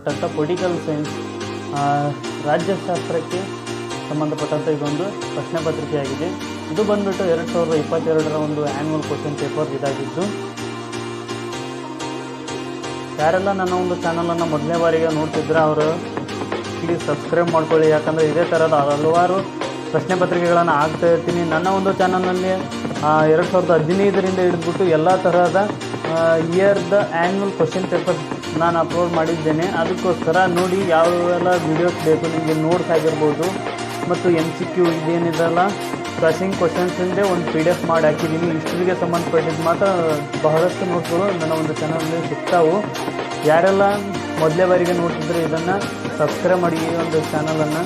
Political science ರಾಜ್ಯಶಾಸ್ತ್ರಕ್ಕೆ ಸಂಬಂಧಪಟ್ಟಂಥ ಇದೊಂದು ಪ್ರಶ್ನೆ ಪತ್ರಿಕೆಯಾಗಿದೆ. ಇದು ಬಂದುಬಿಟ್ಟು 2022ರ ಒಂದು ಆ್ಯನ್ಯುವಲ್ ಕ್ವಶನ್ ಪೇಪರ್ ಇದಾಗಿದ್ದು, ಯಾರೆಲ್ಲ ನನ್ನ ಒಂದು ಚಾನಲನ್ನು ಮೊದಲನೇ ಬಾರಿಗೆ ನೋಡ್ತಿದ್ರೆ ಅವರು ಪ್ಲೀಸ್ ಸಬ್ಸ್ಕ್ರೈಬ್ ಮಾಡ್ಕೊಳ್ಳಿ. ಯಾಕಂದರೆ ಇದೇ ಥರದ ಹಲವಾರು ಪ್ರಶ್ನೆ ಪತ್ರಿಕೆಗಳನ್ನು ಹಾಕ್ತಾ ಇರ್ತೀನಿ. ನನ್ನ ಒಂದು ಚಾನಲ್ನಲ್ಲಿ 2015ರಿಂದ ಹಿಡಿದ್ಬಿಟ್ಟು ಎಲ್ಲ ತರಹದ ಇಯರ್ದ ಆ್ಯನ್ಯುವಲ್ ಕ್ವಶನ್ ಪೇಪರ್ ನಾನು ಅಪ್ಲೋಡ್ ಮಾಡಿದ್ದೇನೆ. ಅದಕ್ಕೋಸ್ಕರ ನೋಡಿ ಯಾವೆಲ್ಲ ವೀಡಿಯೋಸ್ ಬೇಕು ನಿಮಗೆ, ನೋಟ್ಸ್ ಆಗಿರ್ಬೋದು ಮತ್ತು MCQ ಇದೇನಿದೆಲ್ಲ ಕ್ವಶನ್ ಕ್ವಶನ್ಸಿಂದೇ ಒಂದು PDF ಮಾಡಿ ಹಾಕಿದ್ದೀನಿ. ಹಿಸ್ಟ್ರಿಗೆ ಸಂಬಂಧಪಟ್ಟಿದ್ದು ಮಾತ್ರ ಬಹಳಷ್ಟು ನೋಟ್ಸ್ಗಳು ನನ್ನ ಒಂದು ಚಾನಲಲ್ಲಿ ಸಿಗ್ತಾವೆ. ಯಾರೆಲ್ಲ ಮೊದಲೇ ಬಾರಿಗೆ ನೋಡ್ತಿದ್ರೆ ಇದನ್ನು ಸಬ್ಸ್ಕ್ರೈಬ್ ಮಾಡಿ. ಈ ಒಂದು ಚಾನಲನ್ನು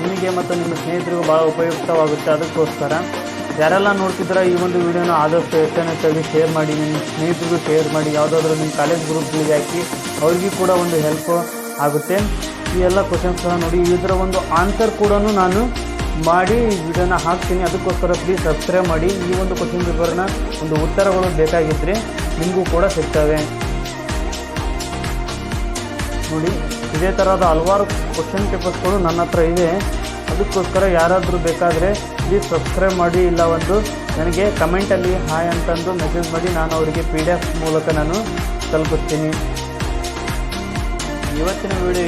ನಿಮಗೆ ಮತ್ತು ನಿಮ್ಮ ಸ್ನೇಹಿತರಿಗೂ ಭಾಳ ಉಪಯುಕ್ತವಾಗುತ್ತೆ. ಅದಕ್ಕೋಸ್ಕರ ಯಾರೆಲ್ಲ ನೋಡ್ತಿದ್ರೆ ಈ ಒಂದು ವಿಡಿಯೋನ ಆದಷ್ಟು ಹೆಚ್ಚಾಗಿ ಶೇರ್ ಮಾಡಿ, ನಿಮ್ಮ ಸ್ನೇಹಿತರಿಗೂ ಶೇರ್ ಮಾಡಿ. ಯಾವುದಾದ್ರೂ ನಿಮ್ಮ ಕಾಲೇಜ್ ಗ್ರೂಪ್ಗಳಿಗೆ ಹಾಕಿ ಅವ್ರಿಗೂ ಕೂಡ ಒಂದು ಹೆಲ್ಪ್ ಆಗುತ್ತೆ. ಈ ಎಲ್ಲ ಕ್ವಶನ್ಸ್ಗಳನ್ನ ನೋಡಿ, ಇದರ ಒಂದು ಆನ್ಸರ್ ಕೂಡ ನಾನು ಮಾಡಿ ವಿಡಿಯೋನ ಹಾಕ್ತೀನಿ. ಅದಕ್ಕೋಸ್ಕರ ಪ್ಲೀಸ್ ಸಬ್ಸ್ಕ್ರೈಬ್ ಮಾಡಿ. ಈ ಒಂದು ಕ್ವಶನ್ ಪೇಪರ್ನ ಒಂದು ಉತ್ತರಗಳು ಬೇಕಾಗಿದ್ದರೆ ನಿಮಗೂ ಕೂಡ ಸಿಗ್ತವೆ. ನೋಡಿ, ಇದೇ ಥರದ ಹಲವಾರು ಕ್ವಶನ್ ಪೇಪರ್ಸ್ಗಳು ನನ್ನ ಹತ್ರ ಇದೆ. ಅದಕ್ಕೋಸ್ಕರ ಯಾರಾದರೂ ಬೇಕಾದರೆ ಪ್ಲೀಸ್ ಸಬ್ಸ್ಕ್ರೈಬ್ ಮಾಡಿ, ಇಲ್ಲ ಒಂದು ನನಗೆ ಕಮೆಂಟಲ್ಲಿ ಹಾಯ್ ಅಂತಂದು ಮೆಸೇಜ್ ಮಾಡಿ, ನಾನು ಅವರಿಗೆ PDF ಮೂಲಕ ನಾನು ತಲುಪಿಸ್ತೀನಿ. ಇವತ್ತಿನ ವಿಡಿಯೋ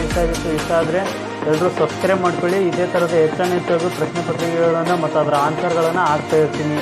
ಇಷ್ಟ ಆದರೆ ಎಲ್ಲರೂ ಸಬ್ಸ್ಕ್ರೈಬ್ ಮಾಡ್ಕೊಳ್ಳಿ. ಇದೇ ಥರದ ಹೆಚ್ಚಾಗಿ ಪ್ರಶ್ನೆ ಪತ್ರಿಕೆಗಳನ್ನು ಮತ್ತು ಅದರ ಆನ್ಸರ್ಗಳನ್ನು ಹಾಕ್ತಾ ಇರ್ತೀನಿ.